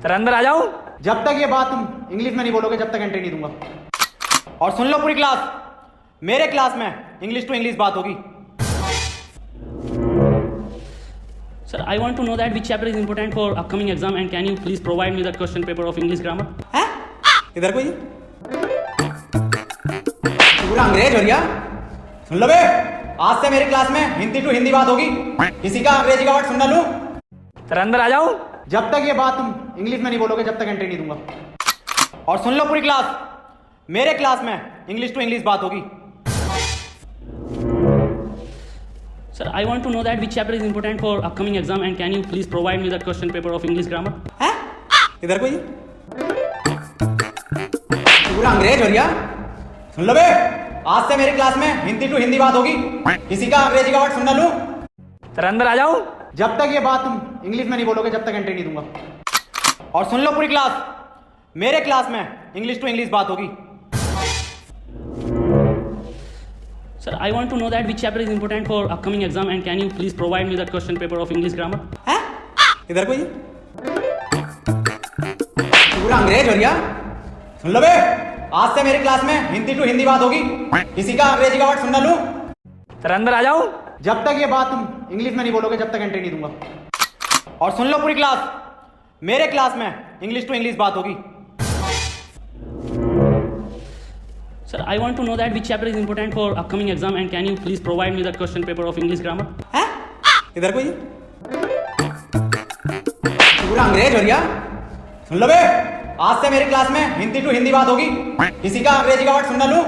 Sir अंदर आ जाऊं? जब तक ये बात तुम इंग्लिश में नहीं बोलोगे जब तक एंट्री नहीं दूंगा। और सुन लो पूरी क्लास, मेरे क्लास में इंग्लिश टू इंग्लिश बात होगी। Sir, I want to know that which chapter is important for upcoming exam and can you please provide me the question paper of English grammar? हैं? इधर कोई पूरा अंग्रेज हो गया। सुन लो बे, आज से मेरी क्लास में हिंदी टू हिंदी बात होगी। किसी का अंग्रेजी का वर्ड सुन ना लूं। सर अंदर आ जाऊं? जब तक ये बात तुम इंग्लिश में नहीं बोलोगे जब तक एंट्री नहीं दूंगा। और सुन लो पूरी क्लास, मेरे क्लास में इंग्लिश टू इंग्लिश बात होगी। Sir, I want to know that which chapter is important for upcoming exam and can you please provide me the question paper of English grammar? हैं? इधर कोई पूरा अंग्रेज हो गया। सुन लो बे, आज से मेरी क्लास में हिंदी टू हिंदी बात होगी। किसी का अंग्रेजी का वर्ड सुन ना लूं। सर अंदर आ जाऊं? जब तक ये बात तुम इंग्लिश में नहीं बोलोगे जब तक एंट्री नहीं दूंगा। और सुन लो पूरी क्लास, मेरे क्लास में इंग्लिश टू इंग्लिश बात होगी। Sir, I want to know that which chapter is important for upcoming exam and can you please provide me the question paper of English grammar? हैं? इधर कोई पूरा अंग्रेज हो गया। सुन लो बे, आज से मेरी क्लास में हिंदी टू हिंदी बात होगी। किसी का अंग्रेजी का वर्ड सुन ना लूं। सर अंदर आ जाऊं? जब तक ये बात तुम इंग्लिश में नहीं बोलोगे जब तक एंट्री नहीं दूंगा। और सुन लो पूरी क्लास, मेरे क्लास में इंग्लिश टू इंग्लिश बात होगी। Sir, I want to know that which chapter is important for upcoming exam and can you please provide me the question paper of English grammar? हैं? इधर कोई पूरा अंग्रेज हो गया। सुन लो बे, आज से मेरी क्लास में हिंदी टू हिंदी बात होगी। किसी का अंग्रेजी का वर्ड सुन ना लूं।